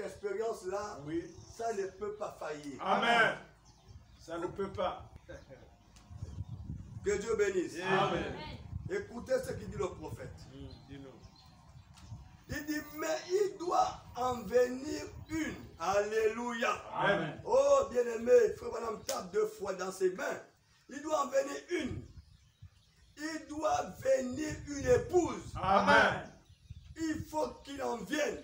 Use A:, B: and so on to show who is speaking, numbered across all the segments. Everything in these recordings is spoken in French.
A: expérience-là, ça ne peut pas faillir.
B: Amen. Ça ne peut pas.
A: Que Dieu bénisse.
B: Amen.
A: Écoutez ce qu'il dit le prophète. Il dit, mais il doit en venir une. Alléluia.
B: Amen.
A: Oh, bien-aimé, frère Madame tape 2 fois dans ses mains. Il doit en venir une. Il doit venir une épouse.
B: Amen.
A: Il faut qu'il en vienne.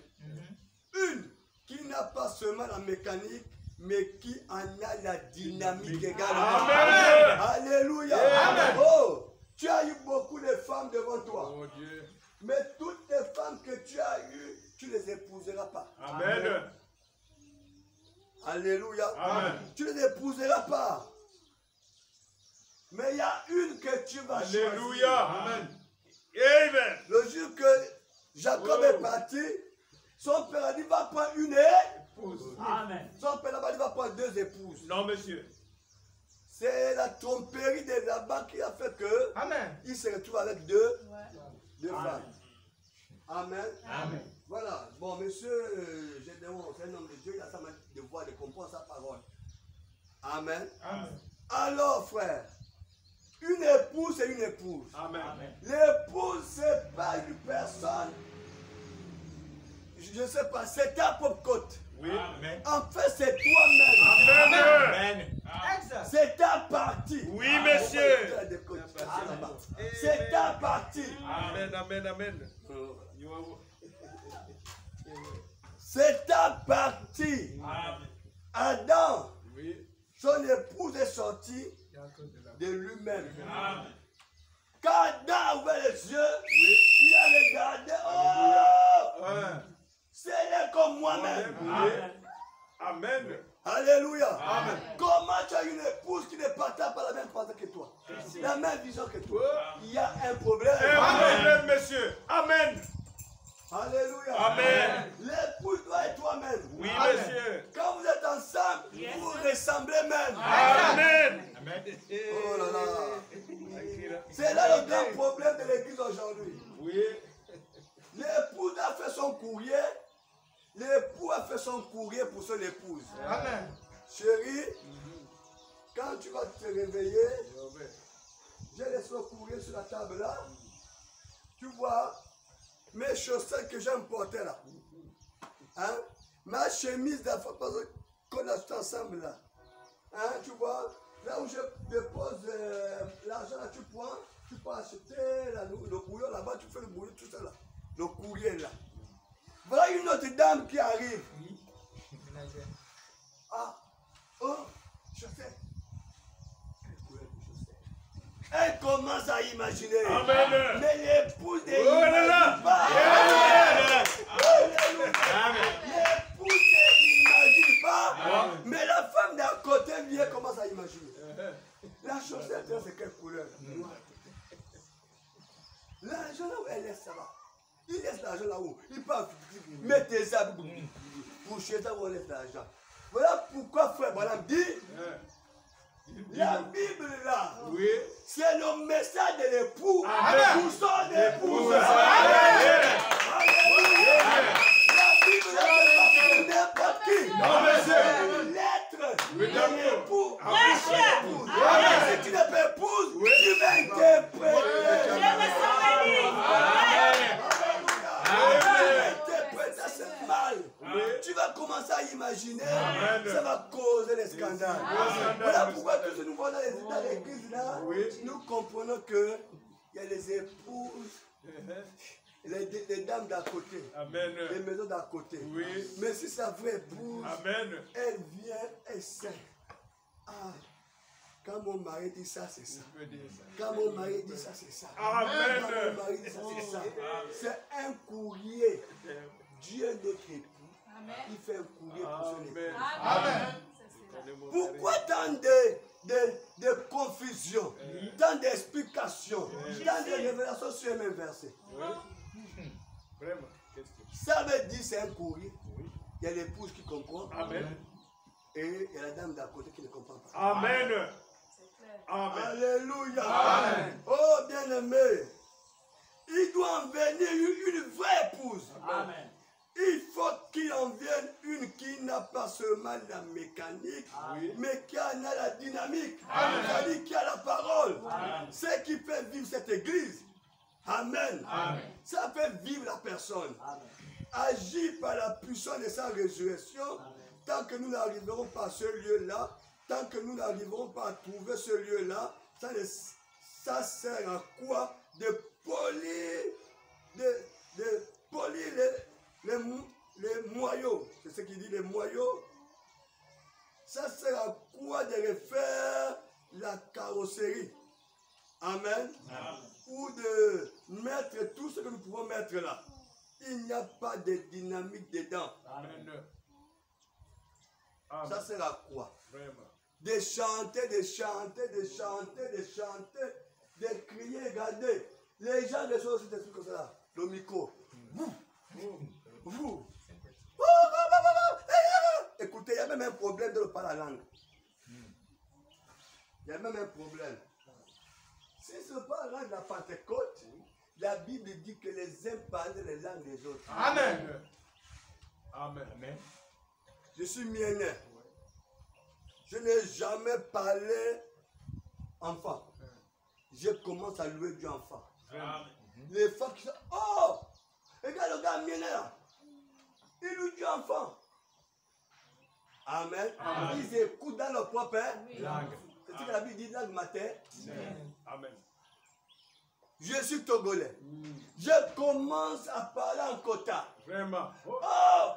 A: Une qui n'a pas seulement la mécanique, mais qui en a la dynamique également.
B: Amen.
A: Alléluia.
B: Amen.
A: Oh, tu as eu beaucoup de femmes devant toi.
B: Oh Dieu.
A: Mais toutes les femmes que tu as eues, tu ne les épouseras pas.
B: Amen.
A: Alléluia.
B: Amen.
A: Tu ne les épouseras pas. Mais il y a une que tu vas choisir.
B: Alléluia. Amen. Amen.
A: Le jour que Jacob est parti, son père a dit, va prendre une épouse.
C: Amen.
A: Son père a dit, va prendre 2 épouses.
B: Non, monsieur.
A: C'est la tromperie de là-bas qui a fait que il se retrouve avec deux femmes. Amen.
C: Amen.
A: Voilà. Bon, monsieur Gédéon, c'est un homme de Dieu, il a sa manière de voir, de comprendre sa parole. Amen.
B: Amen.
A: Alors, frère, une épouse, c'est une épouse.
B: Amen.
A: L'épouse, c'est pas une personne. Je ne sais pas, c'est ta propre côte.
B: Oui. Amen.
A: En fait, c'est toi-même.
B: Amen.
A: C'est ta partie.
B: Oui, monsieur.
A: C'est ta partie.
B: Amen, amen, amen.
A: C'est ta partie. Adam, son épouse est sortie de lui-même. Quand Adam a ouvert les yeux, il a regardé. Oh! C'est comme moi-même.
B: Amen.
A: Alléluia.
B: Amen.
A: Comment tu as une épouse qui ne partage pas la même pensée que toi, la même vision que toi? Il y a un problème.
B: Amen, monsieur. Amen.
A: Alléluia.
B: Amen.
A: L'épouse doit être toi-même.
B: Oui, monsieur.
A: Quand vous êtes ensemble, vous ressemblez même.
B: Amen.
A: Oh là là. C'est là le grand problème de l'église aujourd'hui.
B: Oui.
A: L'épouse a fait son courrier. L'époux a fait son courrier pour son épouse.
B: Amen.
A: Chérie, quand tu vas te réveiller, j'ai laissé le courrier sur la table là. Tu vois mes chaussettes que j'ai importées là. Hein? Ma chemise d'affaires qu'on a acheté ensemble là. Hein? Tu vois, là où je dépose l'argent là, tu peux acheter le bouillon là-bas, tu fais le bouillon, tout ça là. Le courrier là. Voilà une autre dame qui arrive.
C: Oui.
A: Ah, oh, chaussette. Quelle couleur de chaussette? Elle commence à imaginer.
B: Amen.
A: Mais l'épouse
B: Oh là là.
A: n'imagine pas. L'épouse n'imagine pas. Mais la femme d'à côté vient commence à imaginer. La chaussette, c'est quelle couleur? L'argent là où elle laisse ça va. Il laisse l'argent là-haut. Il peut mettre tes habits pour chez ça où on laisse l'argent. Voilà pourquoi frère Branham dit la Bible là, c'est le message de l'époux pour son épouse. La Bible là, c'est pas pour n'importe qui. C'est une lettre de l'époux pour son épouse. Si tu n'es pas épouse, tu vas interpréter. Mal. Tu vas commencer à imaginer, ça va causer des scandales. Voilà pourquoi tous nous voyons dans l'église là, nous comprenons que il y a les épouses, les dames d'à côté, les maisons d'à côté. Mais si sa vraie épouse, elle vient, elle sait. Ah, quand mon mari dit ça, c'est ça. Quand mon mari dit ça, c'est ça. Quand mon mari dit ça, c'est ça. C'est un courrier. Dieu notre époux, il fait un courrier pour son époux. Amen. Pourquoi tant de confusion, tant d'explications, tant de révélations sur les mêmes versets? Ça veut dire c'est un courrier. Il y a l'épouse qui comprend. Et il y a la dame d'à côté qui ne comprend pas.
B: Amen. Amen.
A: Alléluia.
B: Amen.
A: Oh bien-aimé, il doit en venir une vraie épouse.
C: Amen.
A: Il faut qu'il en vienne une qui n'a pas seulement la mécanique, mais qui en a la dynamique, c'est-à-dire qui a la parole. C'est qui fait vivre cette église. Amen. Ça fait vivre la personne. Agis par la puissance de sa résurrection. Tant que nous n'arriverons pas à ce lieu-là, tant que nous n'arriverons pas à trouver ce lieu-là, ça sert à quoi? De polir, les moyaux. C'est ce qu'il dit, les moyaux. Ça sert à quoi de refaire la carrosserie? Amen. Ou de mettre tout ce que nous pouvons mettre là. Il n'y a pas de dynamique dedans.
B: Amen.
A: Ça sert à quoi?
B: Vraiment.
A: De chanter, de chanter, de chanter, de chanter, de crier, regardez. Les gens les choses aussi comme ça. Le micro. Vous. Écoutez, il y a même un problème de ne pas la langue. Il y a même un problème. Si ce n'est pas la langue de la Pentecôte, la Bible dit que les uns parlent les langues des autres.
B: Amen. Amen.
A: Je suis mienné. Je n'ai jamais parlé enfant. Je commence à louer Dieu enfant. Les femmes qui sont, oh, regarde le gars mienné là. Il loue Dieu enfant. Amen. Ils écoutent dans leur propre langue. C'est ce que la Bible dit langue matin.
B: Amen.
A: Je suis togolais. Je commence à parler en quota.
B: Vraiment.
A: Oh!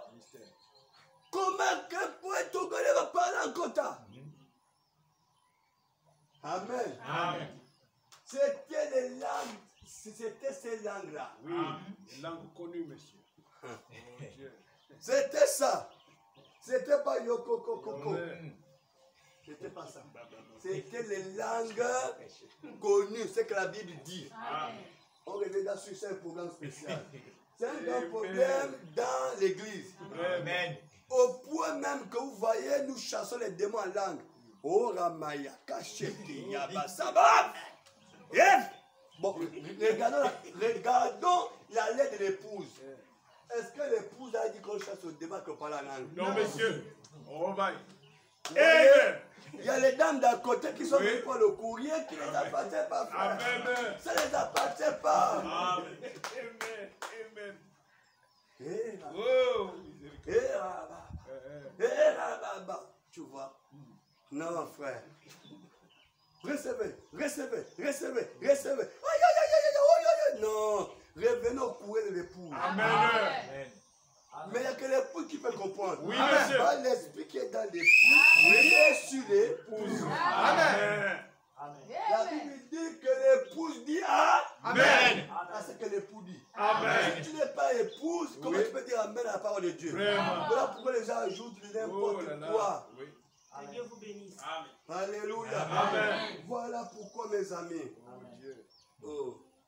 A: Comment qu'un poète togolais va parler en quota? Amen.
B: Amen.
A: C'était les langues, c'était ces langues-là.
B: Oui, une langue connue, monsieur. Oh, Dieu.
A: C'était ça. C'était pas Yoko Koko. C'était pas ça. C'était les langues connues, c'est que la Bible dit. On revient là sur un programme spécial. C'est un grand problème dans l'église.
B: Amen.
A: Au point même que vous voyez, nous chassons les démons en langue. Oh Ramaya, Kacheti, Yabasaba. Bon, regardons la lettre de l'épouse. Est-ce que l'épouse a dit qu'on chasse au débat qu'on parle en langue?
B: Non, monsieur. On va.
A: Amen. Il y a les dames d'à côté qui sont venues pour le courrier qui ne les appartient pas.
B: Amen.
A: Ça ne les appartient pas.
B: Amen.
A: Amen. Tu vois? Non, frère. Recevez. Non. Revenons au courrier de l'épouse.
B: Amen.
A: Mais il n'y a que l'épouse qui peut comprendre.
B: Oui, monsieur.
A: Pas l'esprit qui est dans l'épouse. Il est sur l'épouse.
B: Amen.
A: La Bible dit que l'épouse dit Amen. C'est ce que l'époux dit.
B: Amen.
A: Si tu n'es pas épouse, comment tu peux dire Amen à la parole de Dieu?
B: Vraiment.
A: Voilà pourquoi les gens ajoutent n'importe quoi.
B: Oui.
C: Que Dieu vous bénisse.
B: Amen.
A: Alléluia.
B: Amen.
A: Voilà pourquoi, mes amis,
C: Amen.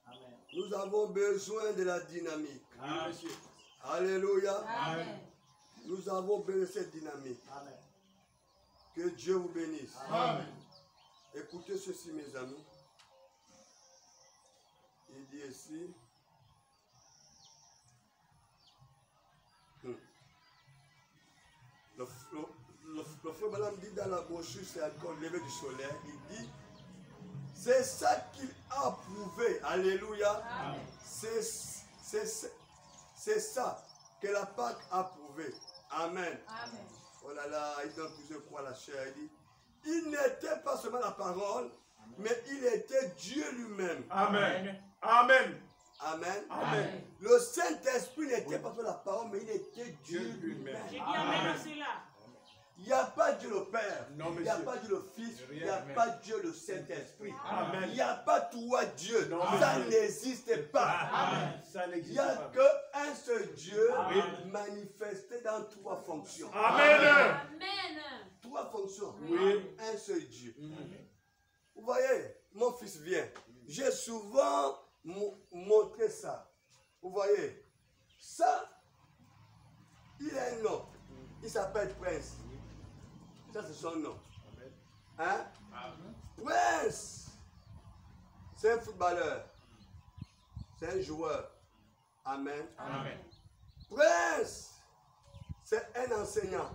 C: Amen.
A: nous avons besoin de la dynamique.
B: Oui, monsieur.
A: Alléluia.
C: Amen.
A: Nous avons besoin de cette dynamique.
C: Amen.
A: Que Dieu vous bénisse.
B: Amen.
A: Écoutez ceci, mes amis. Il dit ici. Le frère Balaam dit dans la brochure, c'est encore le lever du soleil. Il dit, c'est ça qu'il a approuvé. Alléluia. C'est ça que la Pâque a approuvé. Amen.
C: Amen.
A: Oh là là, il donne plusieurs croix à la chair. Il dit, il n'était pas seulement la parole, mais il était Dieu lui-même.
B: Amen. Amen.
A: Amen.
B: Amen.
A: Le Saint-Esprit n'était pas seulement la parole, mais il était Dieu lui-même.
C: Je dis Amen à cela.
A: Il n'y a pas Dieu le Père,
B: Non,
A: il n'y a
B: monsieur.
A: pas Dieu le Fils, il n'y a
B: Amen.
A: pas Dieu le Saint-Esprit.
B: Amen.
A: Il n'y a pas trois dieux,
B: Non,
A: ça
B: monsieur.
A: n'existe pas.
B: Amen. Ça
A: Il
B: n'existe
A: n'y a
B: pas.
A: qu'un seul Dieu
B: Amen.
A: manifesté dans trois fonctions.
B: Amen.
C: Amen.
A: Trois fonctions.
B: Oui.
A: Un seul Dieu. Vous voyez, mon fils vient. J'ai souvent montré ça. Vous voyez, ça, il a un nom. Il s'appelle Prince. Ça, c'est son nom. Hein? Prince. C'est un footballeur. C'est un joueur. Amen.
B: Amen.
A: Prince, c'est un enseignant.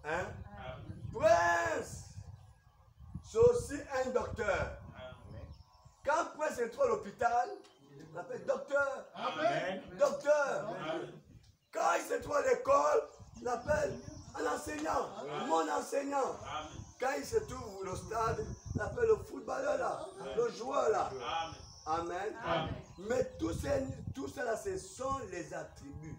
A: Hein? Prince, c'est aussi un docteur. Quand Prince est trop à l'hôpital, on l'appelle docteur.
B: Amen.
A: Docteur. Quand il se trouve à l'école, on l'appelle un enseignant, mon enseignant. Quand il se trouve au stade, on l'appelle le footballeur là, le joueur là. Amen. Mais tout cela, ce sont les attributs.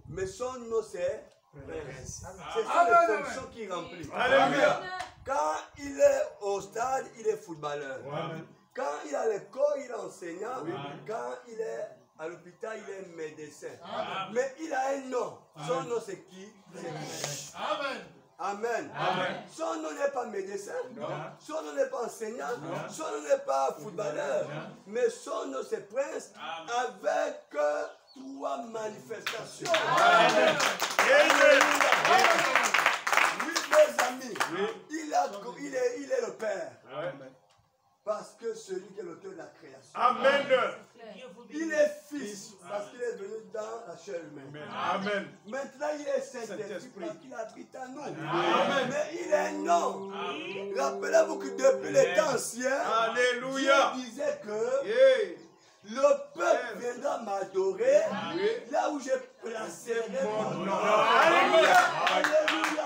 A: Mais son nom, c'est Prince. C'est ça les fonctions qu'il remplit.
B: Alléluia.
A: Quand il est au stade, il est footballeur. Quand il est à l'école, il est enseignant. Quand il est à l'hôpital, il est médecin. Mais il a un nom. Son nom, c'est qui? C'est Prince. Amen. Son nom n'est pas médecin. Son nom n'est pas enseignant. Son nom n'est pas footballeur. Mais son nom, c'est Prince. Avec 3 manifestations. Oui, mes amis. Il est le Père. Parce que celui qui est l'auteur de la création.
B: Amen.
A: Il est fils parce qu'il est venu dans la chair humaine.
B: Amen.
A: Maintenant, il est Saint-Esprit parce qu'il habite en nous. Amen. Mais il est non. Rappelez-vous que depuis les temps anciens,
B: Alléluia.
A: Dieu disait que le peuple viendra m'adorer là où je placerai mon nom.
B: Alléluia.
A: Alléluia.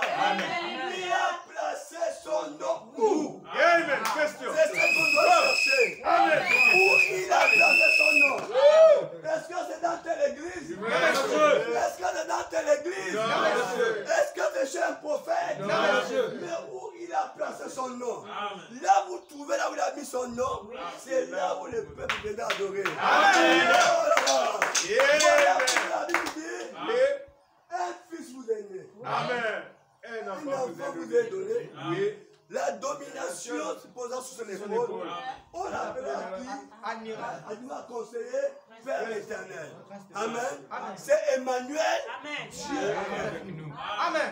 A: Il a placé son nom où?
B: Amen. Question.
A: C'est ce qu'on doit chercher.
B: Amen.
A: Où il a placé son nom? Est-ce que c'est dans telle église? Est-ce que c'est dans telle église? Est-ce que c'est chez un prophète? Mais où il a placé son nom? Là vous trouvez, là où il a mis son nom, c'est là où le peuple viendra adorer. Voilà pourquoi la Bible dit, un fils vous est né.
B: Amen.
A: Un enfant vous est donné. La domination se posant sur son épaule, on l'appellera qui? Anima conseiller, Père éternel. Amen. C'est Emmanuel. Dieu avec nous.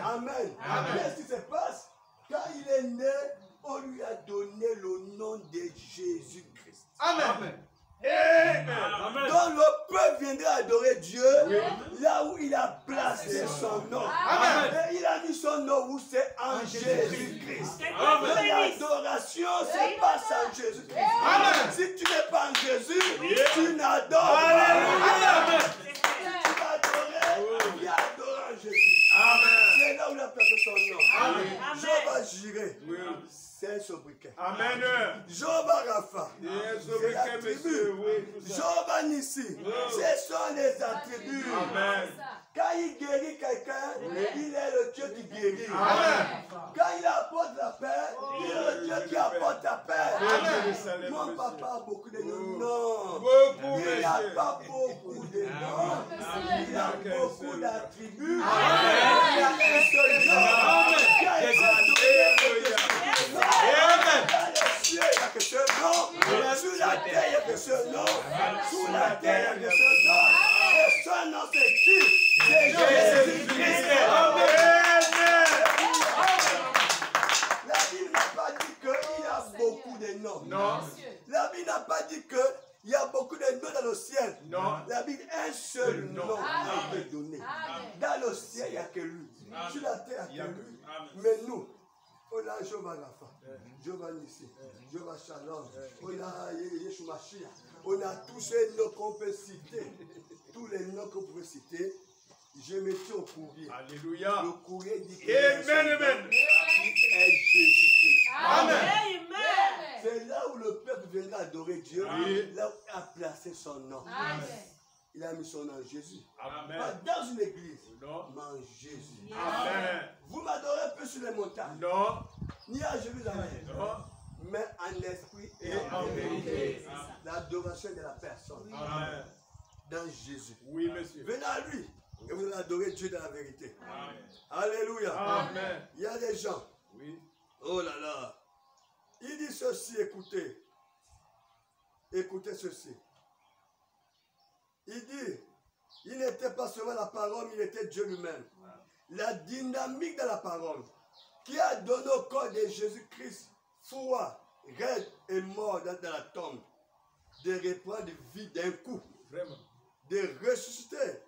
A: Amen. Qu'est-ce qui se passe? Quand il est né, on lui a donné le nom de Jésus-Christ.
B: Amen.
A: Donc le peuple viendra adorer Dieu là où il a placé son nom. Et il a mis son nom où c'est en Jésus-Christ. L'adoration se passe en Jésus-Christ. Si tu n'es pas en Jésus, tu n'adores pas. Si tu vas adorer, viens adorer en Jésus. C'est là où il a placé son nom. Je vais jurer. C'est un sobriquet.
B: Amen.
A: Jehovah Rapha, c'est l'attribut. Jehovah Nissi, ce sont les attributs.
B: Amen.
A: Quand il guérit quelqu'un, il est le Dieu qui guérit. Quand il apporte la paix, il est le Dieu qui apporte la paix. Mon papa a beaucoup de noms. Non. Il n'a pas beaucoup de noms. Il a beaucoup d'attributs. Il a un seul nom. Qui a été donné. Dans les cieux, il n'y a que ce nom. Sous la terre, il n'y a que ce nom. Sous la terre, il n'y a que ce nom. Et ce nom, c'est qui? C'est Jésus-Christ. La Bible n'a pas dit qu'il y a beaucoup de noms.
B: Non.
A: La Bible n'a pas dit qu'il y a beaucoup de noms dans le ciel.
B: Non.
A: La Bible, un seul nom a été donné. Dans le ciel, il n'y a que lui. Sur la terre, il n'y a que lui. Mais nous, on a Jehovah Rapha, Jehovah Nissi, Jehovah Shalom, on a Yeshua Mashiach, on a tous ces noms qu'on peut citer. Tous les noms qu'on pouvait citer, je mettais au courrier.
B: Alléluia.
A: Le courrier dit que
B: Amen.
A: est Jésus-Christ.
B: Amen.
A: C'est là où le peuple viendra adorer Dieu, là où il a placé son nom. Il a mis son nom en Jésus.
B: Amen.
A: Pas dans une église,
B: Non.
A: mais en Jésus.
B: Amen.
A: Vous m'adorez peu sur les montagnes,
B: Non.
A: ni à Jérusalem,
B: Non.
A: mais en esprit et
B: Et en vérité.
A: L'adoration de la personne
B: Amen.
A: dans Jésus.
B: Oui, monsieur.
A: Venez à lui et vous allez adorer Dieu dans la vérité.
B: Amen.
A: Alléluia.
B: Amen.
A: Il y a des gens,
B: Oui.
A: oh là là, il dit ceci, écoutez. Écoutez ceci. Il dit, il n'était pas seulement la parole, mais il était Dieu lui-même. La dynamique de la parole qui a donné au corps de Jésus-Christ foi, raide et mort dans la tombe, de reprendre vie d'un coup.
B: Vraiment.
A: de ressusciter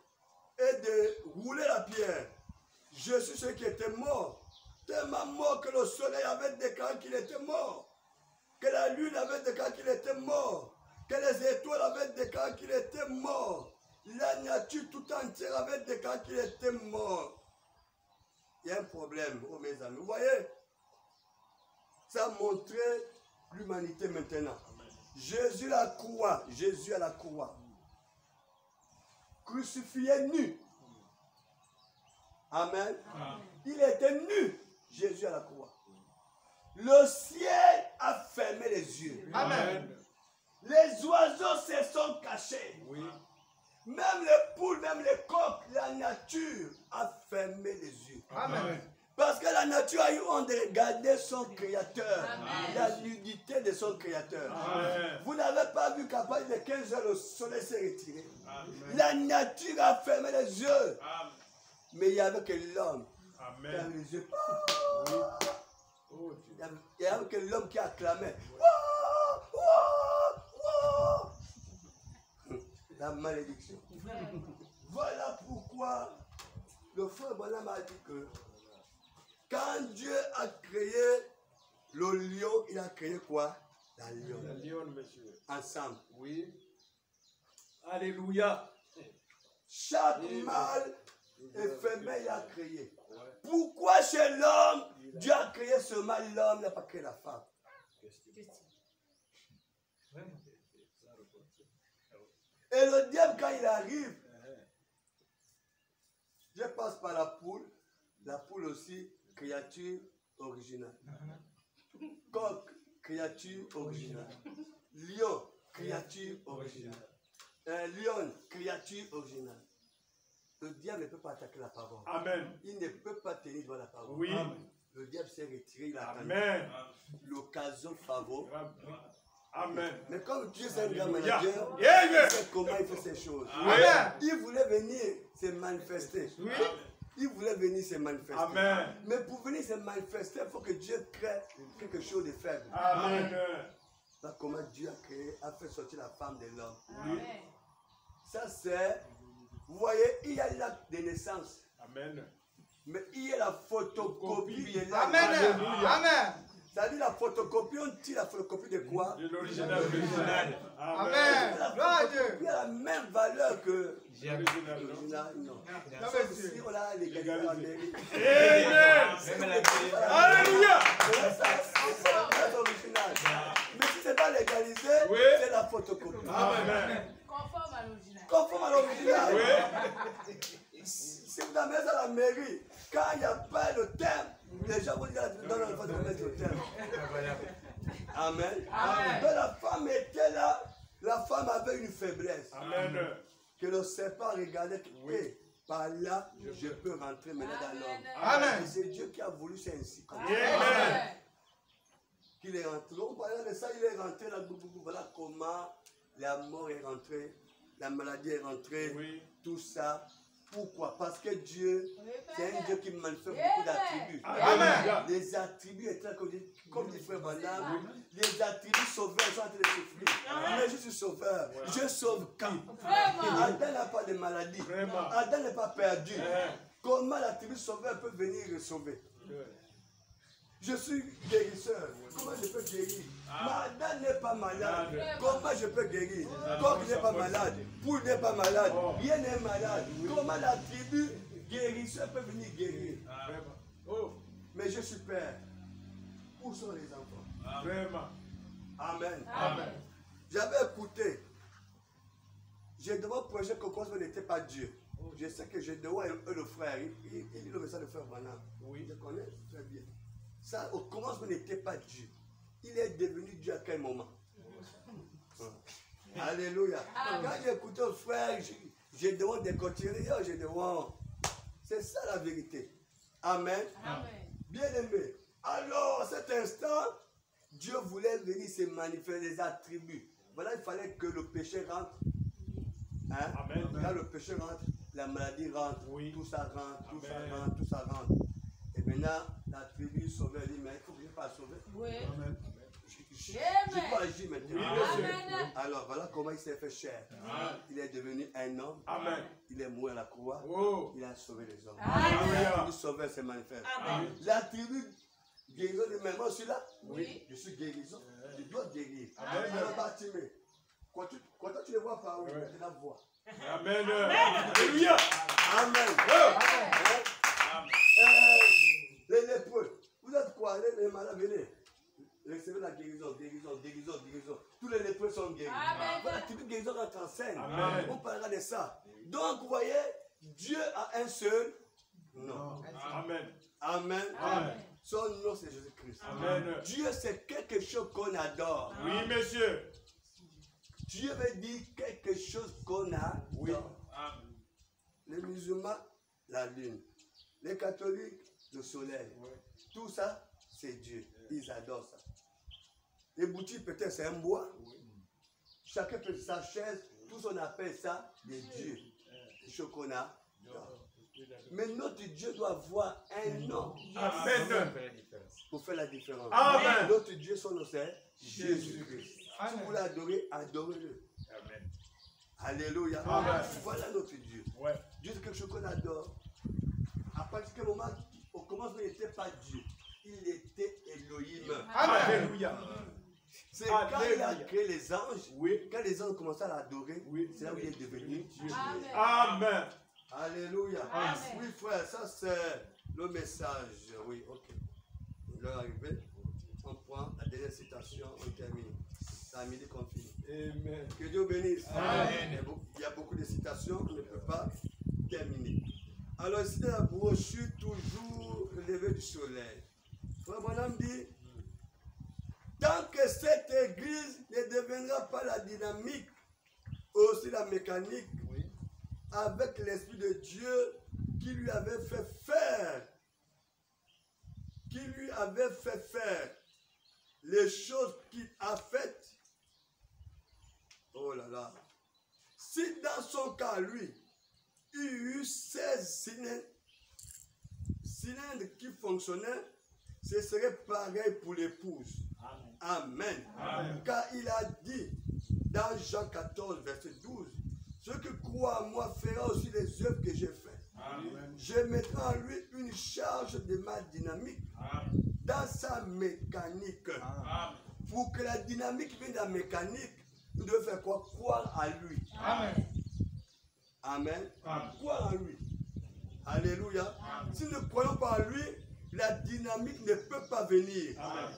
A: et de rouler la pierre. Je suis celui qui était mort. Tellement mort que le soleil avait déclaré qu'il était mort. Que la lune avait déclaré qu'il était mort. Que les étoiles avaient déclaré qu'il était mort. La nature tout entière avait déclaré qu'il était mort. Il y a un problème, oh mes amis. Vous voyez, ça a montré l'humanité maintenant. Jésus à la croix, Jésus à la croix. Crucifié nu. Amen. Il était nu, Jésus à la croix. Le ciel a fermé les yeux.
B: Amen.
A: Les oiseaux se sont cachés.
B: Oui.
A: Même les poules, même les coqs, la nature a fermé les yeux.
B: Amen.
A: Parce que la nature a eu honte de regarder son créateur.
C: Amen.
A: La nudité de son créateur.
B: Amen.
A: Vous n'avez pas vu qu'à partir de 15 heures, le soleil s'est retiré.
B: Amen.
A: La nature a fermé les yeux.
B: Amen.
A: Mais il n'y avait que l'homme qui
B: Amen.
A: avait les yeux.
B: Oh Dieu.
A: Il n'y avait que l'homme qui acclamait. Wouah, wouah, wouah. La malédiction. Voilà pourquoi le frère Branham a dit que quand Dieu a créé le lion, il a créé quoi? La
B: La
A: lionne.
B: lionne, monsieur.
A: Ensemble.
B: Oui. Alléluia.
A: Chaque mâle et femelle, il a créé. Pourquoi chez l'homme, Dieu a créé ce mâle, l'homme n'a pas créé la femme? Et le diable, quand il arrive, je passe par la poule aussi, créature originale. Coq, créature originale. Lion, créature originale. Un lion, créature originale. Le diable ne peut pas attaquer la parole.
B: Amen.
A: Il ne peut pas tenir devant la parole.
B: Oui.
A: Le diable s'est retiré, il a attendu
B: Amen.
A: l'occasion favorable.
B: Amen.
A: Mais comme Dieu est un grand
B: Alléluia.
A: manager,
B: Yeah.
A: il sait comment il fait ces choses.
B: Amen.
A: Il voulait venir se manifester.
B: Oui.
A: Il voulait venir se manifester.
B: Amen.
A: Mais pour venir se manifester, il faut que Dieu crée quelque chose de faible.
B: Amen.
A: Là, comment Dieu a créé, a fait sortir la femme de l'homme.
B: Oui.
A: Ça c'est, vous voyez, il y a l'acte de naissance.
B: Amen.
A: Mais il y a la photocopie qui est là.
D: Amen.
B: Alléluia.
D: Amen.
A: C'est-à-dire la photocopie, on tire la photocopie de quoi?
B: De l'original original.
D: Amen.
A: La
D: Gloire à Dieu.
A: photocopie a la même valeur que
B: Original.
A: l'original. Non.
D: Non,
A: Sauf
D: monsieur.
A: si on a légalisé en Amérique.
B: Amen. Alléluia.
A: C'est original. Mais si ce n'est pas légalisé,
B: Oui.
A: c'est la photocopie.
B: Amen.
C: Conforme à l'original.
A: Conforme à l'original.
B: Oui.
A: Si vous amenez ça à la mairie, quand il n'y a pas le terme, les gens vont dire non, non, il faut mettre le terme. Amen.
C: Amen.
A: Donc la femme était là, la femme avait une faiblesse.
B: Amen.
A: Que le serpent regardait,
B: Oui.
A: et par là, je peux rentrer maintenant dans l'homme.
D: Amen.
A: Et c'est Dieu qui a voulu, c'est ainsi. Comme ça.
B: Amen.
A: Qu'il est rentré. On parlait de ça, il est rentré là, voilà comment la mort est rentrée, la maladie est rentrée,
B: Oui.
A: tout ça. Pourquoi? Parce que Dieu, c'est un Dieu qui manifeste beaucoup d'attributs.
B: Amen.
A: Les attributs étaient, comme dit frère Branham, les attributs sauveurs sont en train de souffrir. Mais je suis sauveur. Je sauve quand? Adam n'a pas de maladie.
B: Vraiment.
A: Adam n'est pas perdu. Comment l'attribut sauveur peut venir le sauver? Je suis guérisseur. Comment je peux guérir? Adam n'est pas malade. Comment je peux guérir? Coq n'est pas malade. Poule n'est pas malade. Rien n'est malade. Comment la tribu guérisseur peut venir guérir?
B: Oh.
A: Mais je suis père. Où sont les enfants?
B: Vraiment.
A: Amen.
B: Amen.
A: J'avais écouté. Je devais projet que Cosmo n'était pas Dieu. Je sais que je dois le frère. Il dit le message de frère Branham.
B: Oui.
A: Je connais très bien. Ça, au commencement, n'était pas Dieu. Il est devenu Dieu à quel moment? Alléluia. Quand j'ai écouté le frère, je dois décontinuer. Je dois. C'est ça la vérité. Amen.
C: Amen.
A: Bien aimé. Alors, à cet instant, Dieu voulait venir se manifester les attributs. Voilà, il fallait que le péché rentre. Hein?
B: Amen.
A: Quand le péché rentre, la maladie rentre,
B: Oui.
A: tout ça rentre, tout ça
B: Amen.
A: rentre, tout ça rentre. Et maintenant, la tribu sauveur dit, mais il faut que je ne sois sauvé.
C: Oui.
A: Je dois agir maintenant. Alors voilà comment il s'est fait chair. Il est devenu un homme. Il est mort à la croix. Il a sauvé les hommes. Le sauveur s'est manifesté. La tribu guérison de même, moi je suis là. Je suis guérison. Je dois guérir. Alors Bartimée, quand tu les vois par où, tu la vois.
B: Amen. Alléluia.
A: Amen. Les lépreux, vous êtes quoi? Les malades, venez. Recevez la guérison, guérison, guérison, guérison. Tous les lépreux sont guéris. Voilà, toute guérison rentre en scène. On parlera de ça. Donc, vous voyez, Dieu a un seul nom.
B: Amen.
A: Amen.
B: Amen.
A: Son nom, c'est Jésus-Christ.
B: Amen.
A: Dieu, c'est quelque chose qu'on adore.
B: Oui, monsieur.
A: Dieu veut dire quelque chose qu'on adore.
B: Oui.
A: Les musulmans, la lune. Les catholiques, le soleil. Tout ça, c'est Dieu. Ils adorent ça. Les boutiques, peut-être, c'est un bois. Chacun peut sa chaise. Tous on appelle ça des dieux. Des choses qu'on a. Mais notre Dieu doit avoir un nom.
B: Amen.
A: Pour faire la différence.
B: Amen.
A: Notre Dieu, son nom, c'est Jésus-Christ. Si vous l'adorez, adorez-le.
B: Amen.
A: Alléluia.
B: Amen.
A: Voilà notre Dieu.
B: Ouais.
A: Dieu, c'est quelque chose qu'on adore. À partir de quel moment, au commencement, il n'était pas Dieu. Il était Elohim.
B: Alléluia.
A: C'est quand il a créé les anges,
B: Oui.
A: quand les anges commençaient à l'adorer,
B: Oui.
A: c'est là où il est devenu Dieu.
B: Amen.
A: Alléluia.
C: Amen.
A: Oui, frère, ça c'est le message. Oui, ok. L'heure est arrivée. On prend la dernière citation, on termine. C'est à midi qu'on finit.
B: Amen.
A: Que Dieu bénisse.
B: Amen.
A: Il y a beaucoup de citations, on ne peut pas terminer. Alors, ici, dans la brochure, toujours le lever du soleil. Frère Branham dit, tant que cette église ne deviendra pas la dynamique, aussi la mécanique, avec l'Esprit de Dieu qui lui avait fait faire, les choses qu'il a faites. Oh là là. Si dans son cas, lui, il y eut 16 cylindres qui fonctionnaient, ce serait pareil pour l'épouse. Amen. Amen. Car il a dit dans Jean 14, verset 12, ceux qui croient en moi fera aussi les œuvres que j'ai faites. Amen. Je mettrai en lui une charge de ma dynamique dans sa mécanique. Amen. Pour que la dynamique vienne de la mécanique, nous devons faire quoi? Croire à lui. Amen. Amen. Amen. Croire en lui. Alléluia. Amen. Si nous ne croyons pas en lui, la dynamique ne peut pas venir. Amen.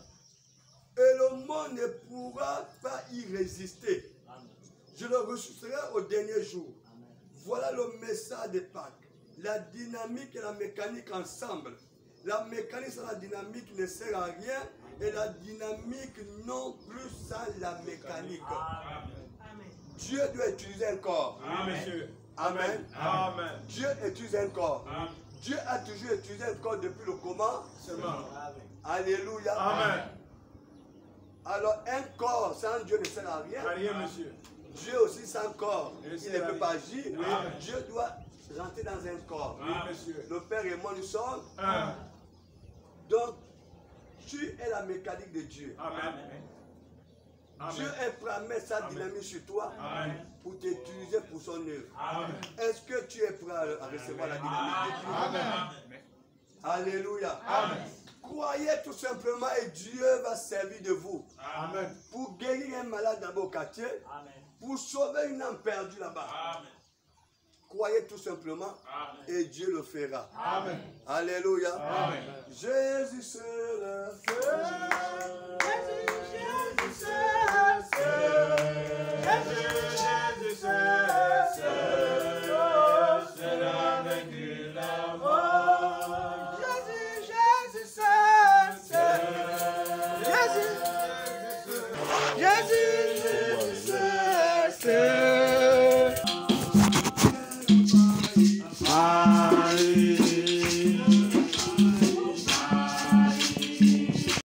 A: Et le monde ne pourra pas y résister. Amen. Je le ressusciterai au dernier jour. Amen. Voilà le message de Pâques. La dynamique et la mécanique ensemble. La mécanique sans la dynamique ne sert à rien. Et la dynamique non plus sans la mécanique. Amen. Dieu doit utiliser un corps. Amen. Amen. Amen. Dieu utilise un corps. Amen. Dieu a toujours utilisé un corps depuis le commencement. Alléluia. Amen. Alors un corps sans Dieu ne sert à rien. Rien, monsieur. Dieu aussi sans corps, il ne peut pas agir. Oui. Dieu doit rentrer dans un corps. Oui, monsieur. Le Père et moi nous sommes un. Donc, tu es la mécanique de Dieu. Amen. Dieu est prêt à mettre sa dynamique sur toi. Amen. Pour t'utiliser pour son œuvre. Est-ce que tu es prêt à recevoir la dynamique de Dieu? Amen. Alléluia. Amen. Croyez tout simplement et Dieu va servir de vous. Amen. Pour guérir un malade dans vos quartiers. Amen. Pour sauver une âme perdue là-bas. Amen. Croyez tout simplement. Amen. Et Dieu le fera. Amen. Alléluia. Amen. Jésus seul.